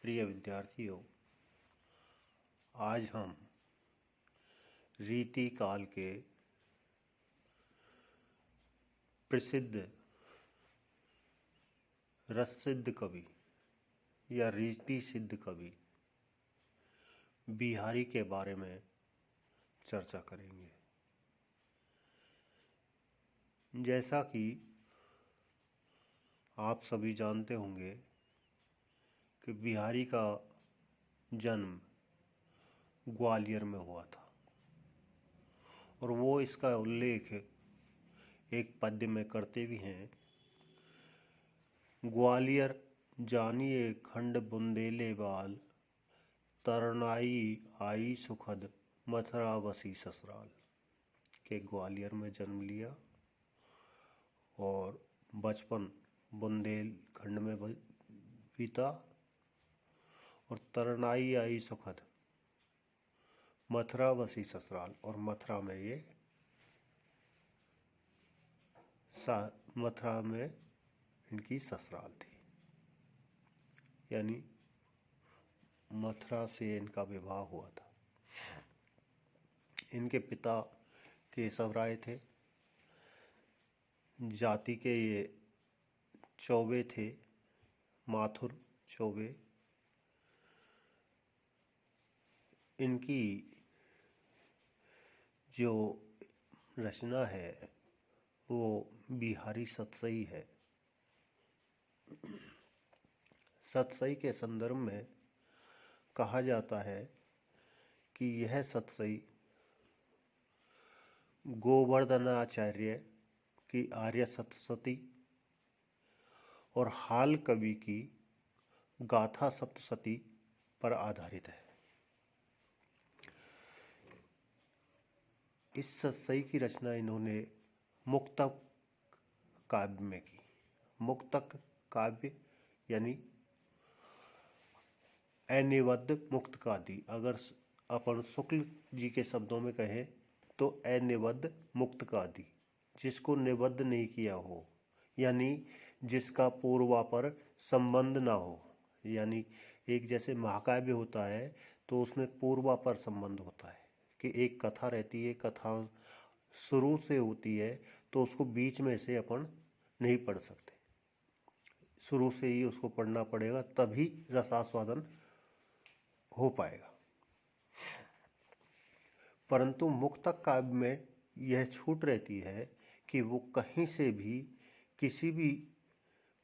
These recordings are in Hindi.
प्रिय विद्यार्थियों, आज हम रीति काल के प्रसिद्ध रससिद्ध कवि या रीति सिद्ध कवि बिहारी के बारे में चर्चा करेंगे। जैसा कि आप सभी जानते होंगे कि बिहारी का जन्म ग्वालियर में हुआ था और वो इसका उल्लेख एक पद्य में करते भी हैं। ग्वालियर जानिए खंड बुंदेले बाल, तरनाई आई सुखद मथुरा बसी ससुराल। के ग्वालियर में जन्म लिया और बचपन बुंदेलखंड में बीता और तरनाई आई सुखद मथुरा बसी ससुराल, और मथुरा में इनकी ससुराल थी, यानी मथुरा से इनका विवाह हुआ था। इनके पिता केशव राय थे। जाति के ये चौबे थे, माथुर चौबे। इनकी जो रचना है वो बिहारी सतसई है। सतसई के संदर्भ में कहा जाता है कि यह सतसई गोवर्धनाचार्य की आर्य सप्तशती और हाल कवि की गाथा सप्तशती पर आधारित है। इस सतसई की रचना इन्होंने मुक्तक काव्य में की। मुक्तक काव्य यानी अनिबद्ध मुक्तकादि। अगर अपन शुक्ल जी के शब्दों में कहें तो अनिबद्ध मुक्तकादि, जिसको निबद्ध नहीं किया हो, यानी जिसका पूर्वापर संबंध ना हो। यानी एक जैसे महाकाव्य होता है तो उसमें पूर्वापर संबंध होता है कि एक कथा रहती है, कथा शुरू से होती है तो उसको बीच में से अपन नहीं पढ़ सकते, शुरू से ही उसको पढ़ना पड़ेगा, तभी रसास्वादन हो पाएगा। परंतु मुक्तक काव्य में यह छूट रहती है कि वो कहीं से भी किसी भी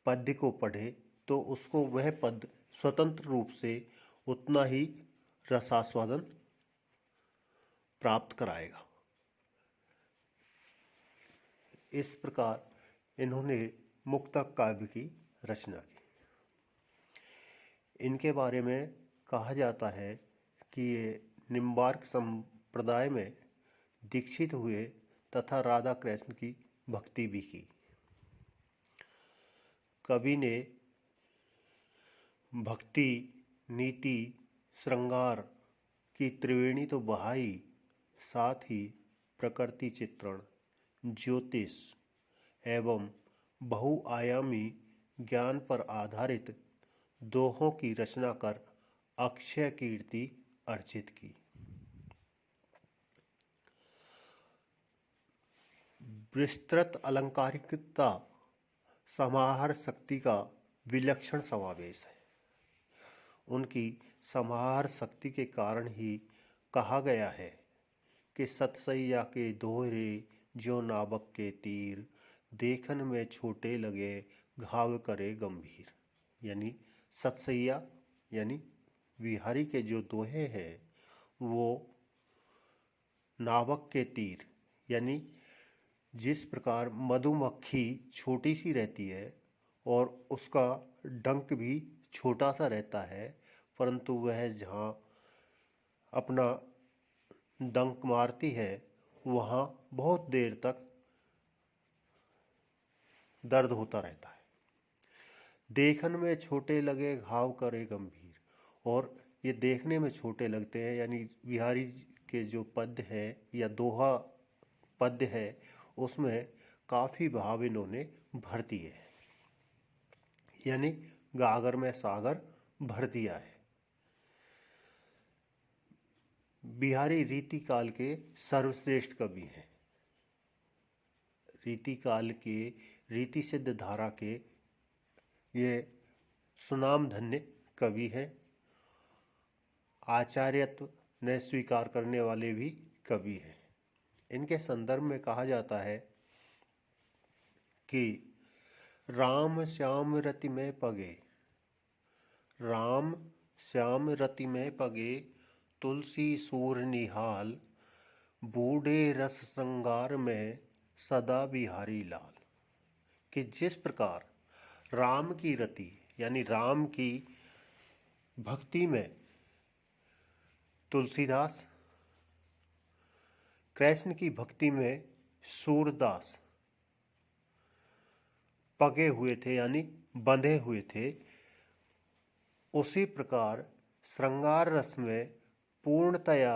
पद्य को पढ़े तो उसको वह पद्य स्वतंत्र रूप से उतना ही रसास्वादन प्राप्त कराएगा। इस प्रकार इन्होंने मुक्तक काव्य की रचना की। इनके बारे में कहा जाता है कि ये निम्बार्क संप्रदाय में दीक्षित हुए तथा राधा कृष्ण की भक्ति भी की। कवि ने भक्ति, नीति, श्रृंगार की त्रिवेणी तो बहाई, साथ ही प्रकृति चित्रण, ज्योतिष एवं बहुआयामी ज्ञान पर आधारित दोहों की रचना कर अक्षय कीर्ति अर्जित की। विस्तृत अलंकारिकता समाहार शक्ति का विलक्षण समावेश है। उनकी समाहार शक्ति के कारण ही कहा गया है कि सतसैया के दोहरे जो नाबक के तीर, देखन में छोटे लगे घाव करे गंभीर। यानी सतसैया यानी बिहारी के जो दोहे हैं वो नाबक के तीर, यानी जिस प्रकार मधुमक्खी छोटी सी रहती है और उसका डंक भी छोटा सा रहता है, परंतु वह जहाँ अपना डंक मारती है वहाँ बहुत देर तक दर्द होता रहता है। देखन में छोटे लगे घाव करे गंभीर, और ये देखने में छोटे लगते हैं, यानी बिहारी के जो पद्य है या दोहा पद्य है उसमें काफ़ी भाव इन्होंने भर दिए हैं। यानी गागर में सागर भर दिया है। बिहारी रीति काल के सर्वश्रेष्ठ कवि हैं। रीति काल के रीति सिद्ध धारा के ये सुनाम धन्य कवि हैं। आचार्यत्व ने स्वीकार करने वाले भी कवि हैं। इनके संदर्भ में कहा जाता है कि राम श्याम रति में पगे, राम श्याम रति में पगे, तुलसी सूर निहाल, बूढ़े रस श्रृंगार में सदा बिहारी लाल। कि जिस प्रकार राम की रति यानी राम की भक्ति में तुलसीदास, कृष्ण की भक्ति में सूरदास पगे हुए थे यानी बंधे हुए थे, उसी प्रकार श्रृंगार रस में पूर्णतया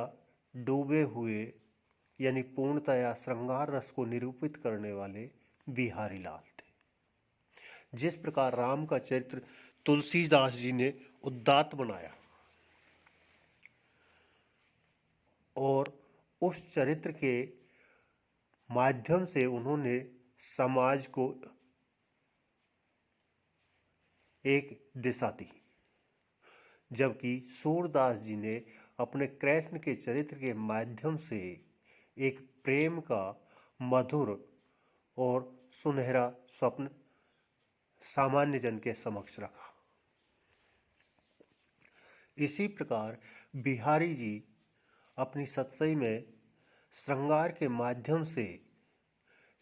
डूबे हुए यानी पूर्णतया श्रृंगार रस को निरूपित करने वाले बिहारी लाल थे। जिस प्रकार राम का चरित्र तुलसीदास जी ने उदात्त बनाया और उस चरित्र के माध्यम से उन्होंने समाज को एक दिशा दी, जबकि सूरदास जी ने अपने कृष्ण के चरित्र के माध्यम से एक प्रेम का मधुर और सुनहरा स्वप्न सामान्य जन के समक्ष रखा। इसी प्रकार बिहारी जी अपनी सतसई में श्रृंगार के माध्यम से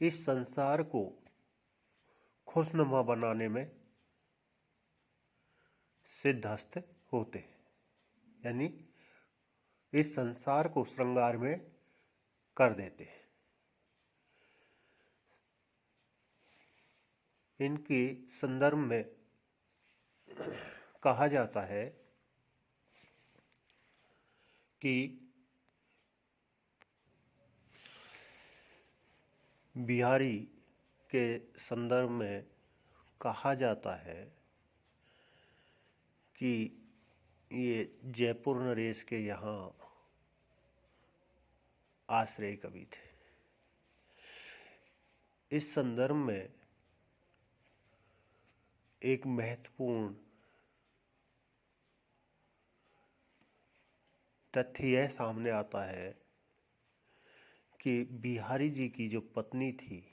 इस संसार को खुशनुमा बनाने में सिद्धहस्त होते हैं, यानी इस संसार को श्रृंगार में कर देते हैं। इनके संदर्भ में कहा जाता है कि बिहारी के संदर्भ में कहा जाता है कि ये जयपुर नरेश के यहाँ आश्रय कवि थे। इस संदर्भ में एक महत्वपूर्ण तथ्य यह सामने आता है कि बिहारी जी की जो पत्नी थी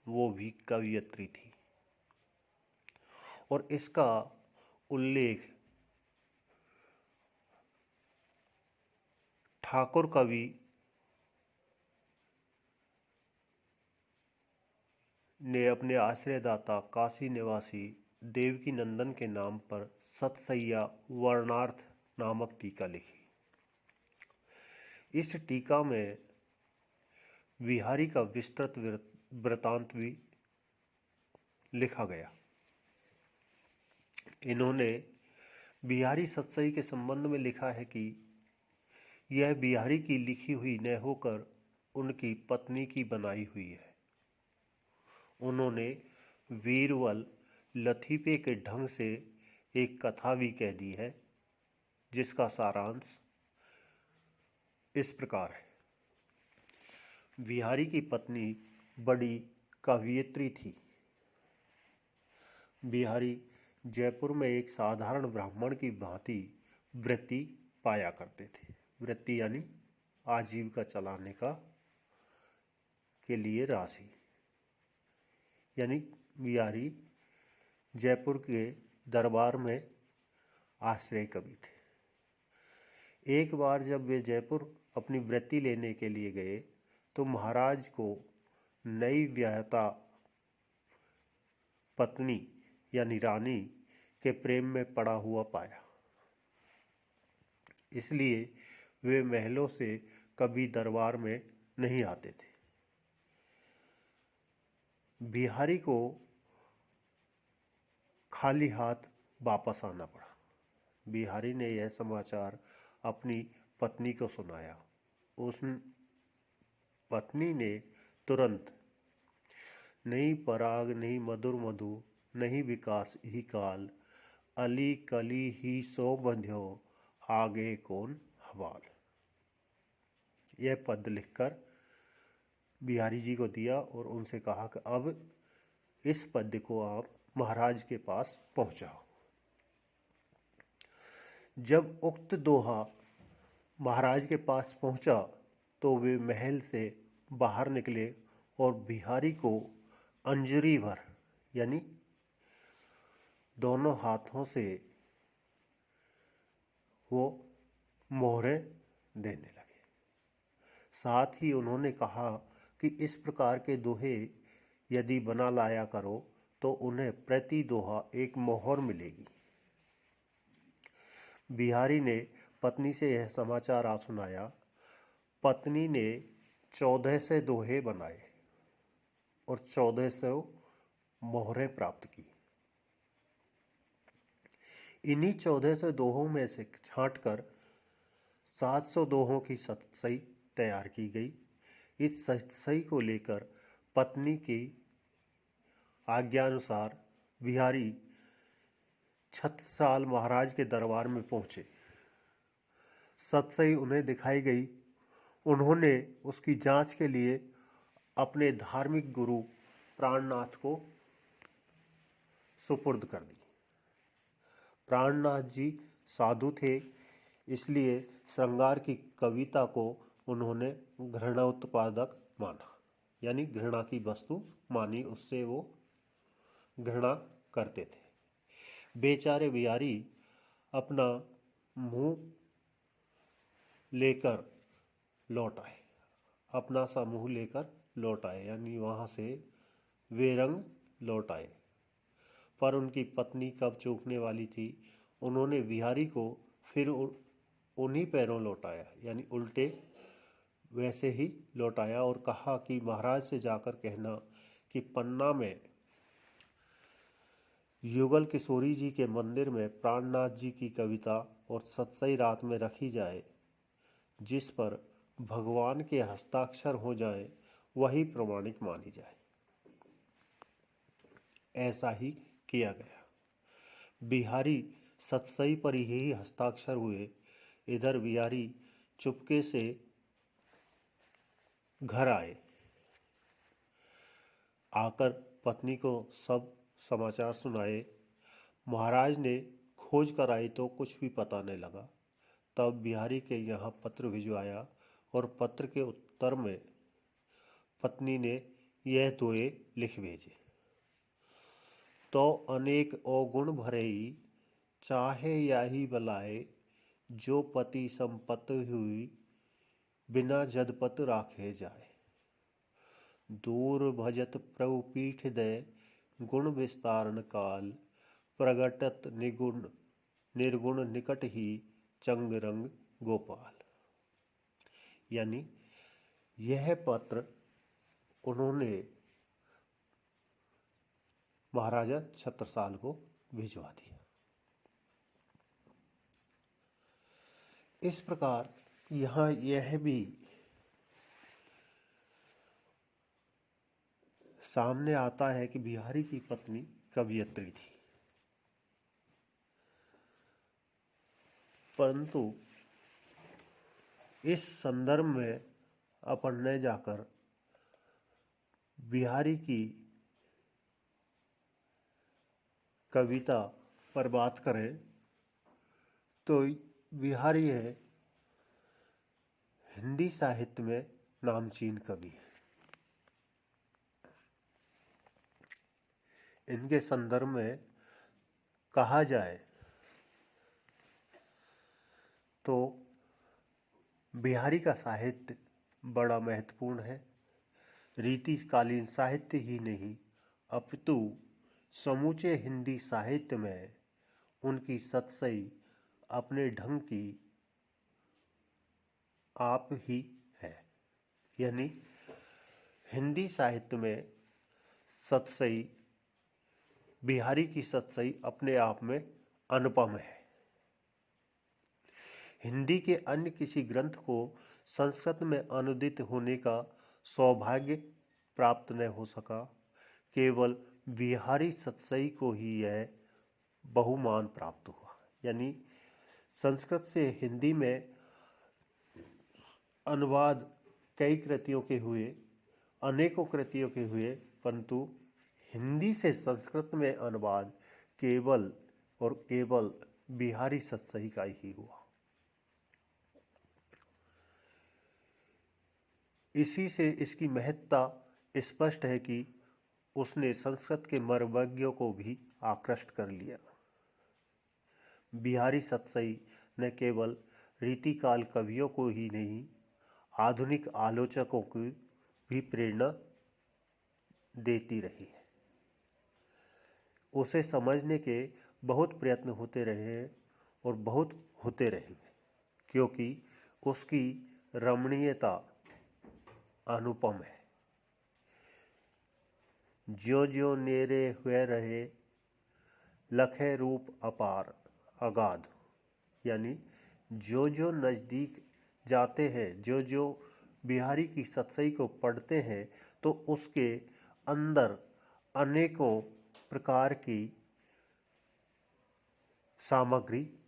वो भी कवयित्री थी, और इसका उल्लेख ठाकुर कवि ने अपने आश्रयदाता काशी निवासी देवकी नंदन के नाम पर सतसैया वर्णार्थ नामक टीका लिखी। इस टीका में बिहारी का विस्तृत वृतांत भी लिखा गया। इन्होंने बिहारी सतसई के संबंध में लिखा है कि यह बिहारी की लिखी हुई न होकर उनकी पत्नी की बनाई हुई है। उन्होंने वीरवल लतीफ़े के ढंग से एक कथा भी कह दी है, जिसका सारांश इस प्रकार है। बिहारी की पत्नी बड़ी कवयित्री थी। बिहारी जयपुर में एक साधारण ब्राह्मण की भांति वृत्ति पाया करते थे। वृत्ति यानी आजीविका चलाने का के लिए राशि, यानी बिहारी जयपुर के दरबार में आश्रय कवि थे। एक बार जब वे जयपुर अपनी वृत्ति लेने के लिए गए तो महाराज को नई व्याहता पत्नी यानी रानी के प्रेम में पड़ा हुआ पाया, इसलिए वे महलों से कभी दरबार में नहीं आते थे। बिहारी को खाली हाथ वापस आना पड़ा। बिहारी ने यह समाचार अपनी पत्नी को सुनाया। उस पत्नी ने तुरंत नहीं पराग नहीं मधुर मधु नहीं विकास ही काल, अली कली ही सो बंध्यो, आगे कौन हवाल। यह पद लिखकर बिहारी जी को दिया और उनसे कहा कि अब इस पद को आप महाराज के पास पहुंचाओ। जब उक्त दोहा महाराज के पास पहुंचा तो वे महल से बाहर निकले और बिहारी को अंजरी भर यानी दोनों हाथों से वो मोहरें देने लगे। साथ ही उन्होंने कहा कि इस प्रकार के दोहे यदि बना लाया करो तो उन्हें प्रति दोहा एक मोहर मिलेगी। बिहारी ने पत्नी से यह समाचार आ सुनाया। पत्नी ने 1400 दोहे बनाए और 1400 मोहरें प्राप्त की। इन्हीं 1400 दोहों में से छांटकर 700 दोहों की सतसई तैयार की गई। इस सतसई को लेकर पत्नी की आज्ञानुसार बिहारी छत्रसाल महाराज के दरबार में पहुंचे। सतसई उन्हें दिखाई गई। उन्होंने उसकी जांच के लिए अपने धार्मिक गुरु प्राणनाथ को सुपुर्द कर दी। प्राणनाथ जी साधु थे, इसलिए श्रृंगार की कविता को उन्होंने घृणोत्पादक माना, यानी घृणा की वस्तु मानी, उससे वो घृणा करते थे। बेचारे बिहारी अपना मुंह लेकर लौट आए, अपना सा मुंह लेकर लौट आए, यानी वहाँ से बेरंग लौट आए। पर उनकी पत्नी कब चूकने वाली थी, उन्होंने बिहारी को फिर उन्हीं पैरों लौटाया, यानी उल्टे वैसे ही लौटाया और कहा कि महाराज से जाकर कहना कि पन्ना में युगल किशोरी जी के मंदिर में प्राणनाथ जी की कविता और सतसई रात में रखी जाए, जिस पर भगवान के हस्ताक्षर हो जाए, वही प्रमाणिक मानी जाए। ऐसा ही किया गया। बिहारी सतसई पर ही हस्ताक्षर हुए। इधर बिहारी चुपके से घर आए। आकर पत्नी को सब समाचार सुनाए। महाराज ने खोज कराई तो कुछ भी पता नहीं लगा। तब बिहारी के यहाँ पत्र भिजवाया और पत्र के उत्तर में पत्नी ने यह दोहे लिख भेजे। तो अनेक अवगुण भरेई, चाहे याही बलाए, जो पति संपत्ति हुई, बिना जदपत राखे जाए। दूर भजत प्रभु पीठ दे, गुण विस्तारण काल, प्रगटत निगुण निर्गुण निकट ही, चंग रंग गोपाल। यानी यह पत्र उन्होंने महाराजा छत्रसाल को भिजवा दिया। इस प्रकार यहाँ यह भी सामने आता है कि बिहारी की पत्नी कवियत्री थी, परंतु इस संदर्भ में अपन न जाकर बिहारी की कविता पर बात करें तो बिहारी है हिंदी साहित्य में नामचीन कवि है। इनके संदर्भ में कहा जाए तो बिहारी का साहित्य बड़ा महत्वपूर्ण है। रीतिकालीन साहित्य ही नहीं अपितु समूचे हिंदी साहित्य में उनकी सतसई अपने ढंग की आप ही है। यानी हिंदी साहित्य में सतसई, बिहारी की सतसई अपने आप में अनुपम है। हिंदी के अन्य किसी ग्रंथ को संस्कृत में अनुदित होने का सौभाग्य प्राप्त न हो सका। केवल बिहारी सतसई को ही यह बहुमान प्राप्त हुआ। यानी संस्कृत से हिंदी में अनुवाद कई कृतियों के हुए, अनेकों कृतियों के हुए, परंतु हिंदी से संस्कृत में अनुवाद केवल और केवल बिहारी सतसई का ही हुआ। इसी से इसकी महत्ता स्पष्ट है कि उसने संस्कृत के मर्मज्ञों को भी आकृष्ट कर लिया। बिहारी सतसई न केवल रीतिकाल कवियों को ही नहीं, आधुनिक आलोचकों की भी प्रेरणा देती रही है। उसे समझने के बहुत प्रयत्न होते रहे हैं और बहुत होते रहेंगे, क्योंकि उसकी रमणीयता अनुपम है। ज्यों ज्यों नेरे हुए रहे, लखे रूप अपार अगाध। यानी जो जो नज़दीक जाते हैं, जो जो बिहारी की सतसई को पढ़ते हैं, तो उसके अंदर अनेकों प्रकार की सामग्री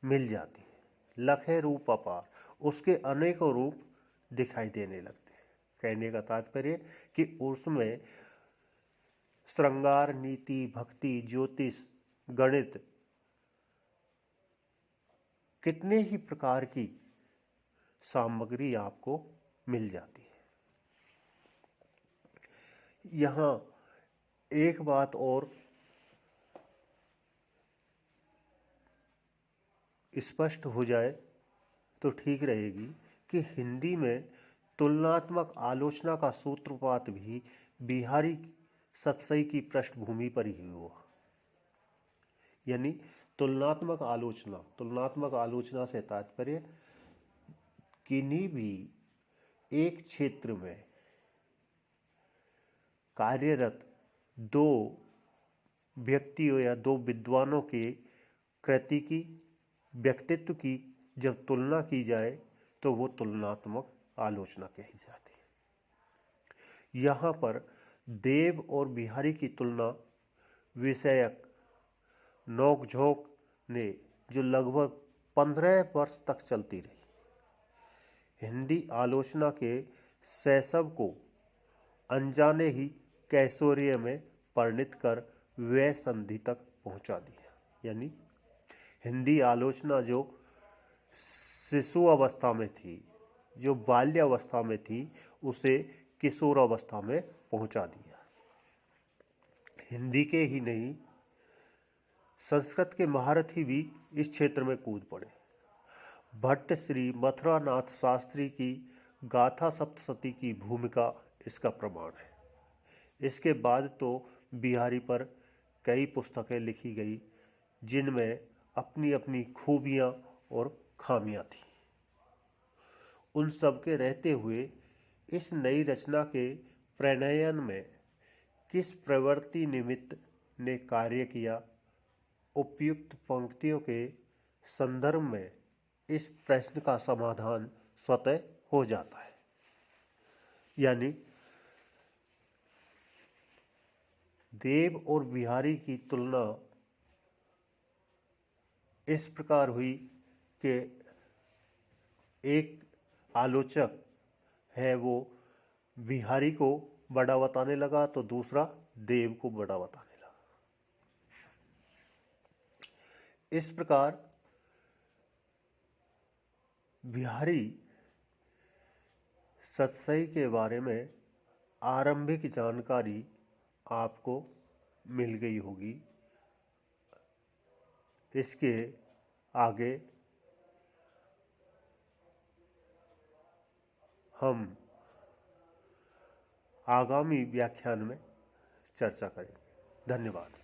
मिल जाती है। लखे रूप अपार, उसके अनेकों रूप दिखाई देने लगते हैं। कहने का तात्पर्य कि उसमें श्रृंगार, नीति, भक्ति, ज्योतिष, गणित, कितने ही प्रकार की सामग्री आपको मिल जाती है। यहाँ एक बात और स्पष्ट हो जाए तो ठीक रहेगी कि हिंदी में तुलनात्मक आलोचना का सूत्रपात भी बिहारी सतसई की पृष्ठभूमि पर ही हुआ। यानी तुलनात्मक आलोचना से तात्पर्य किन्हीं भी एक क्षेत्र में कार्यरत दो व्यक्तियों या दो विद्वानों के कृति की, व्यक्तित्व की जब तुलना की जाए तो वो तुलनात्मक आलोचना कही जाती है। यहाँ पर देव और बिहारी की तुलना विषयक नोक-झोंक ने जो लगभग 15 वर्ष तक चलती रही, हिंदी आलोचना के शैशव को अनजाने ही कैशोर्य में परिणत कर वह संधि तक पहुंचा दिया। यानी हिंदी आलोचना जो शिशु अवस्था में थी, जो बाल्यावस्था में थी, उसे किशोर अवस्था में पहुंचा दिया। हिंदी के ही नहीं, संस्कृत के महारथी भी इस क्षेत्र में कूद पड़े। भट्ट श्री मथुरानाथ शास्त्री की गाथा सप्तशती की भूमिका इसका प्रमाण है। इसके बाद तो बिहारी पर कई पुस्तकें लिखी गई, जिनमें अपनी अपनी खूबियाँ और खामियाँ थीं। उन सब के रहते हुए इस नई रचना के प्रणयन में किस प्रवृत्ति निमित्त ने कार्य किया, उपयुक्त पंक्तियों के संदर्भ में इस प्रश्न का समाधान स्वतः हो जाता है। यानी देव और बिहारी की तुलना इस प्रकार हुई कि एक आलोचक है वो बिहारी को बड़ा बताने लगा तो दूसरा देव को बड़ा बताने लगा। इस प्रकार बिहारी सतसई के बारे में आरंभिक जानकारी आपको मिल गई होगी। इसके आगे हम आगामी व्याख्यान में चर्चा करेंगे। धन्यवाद।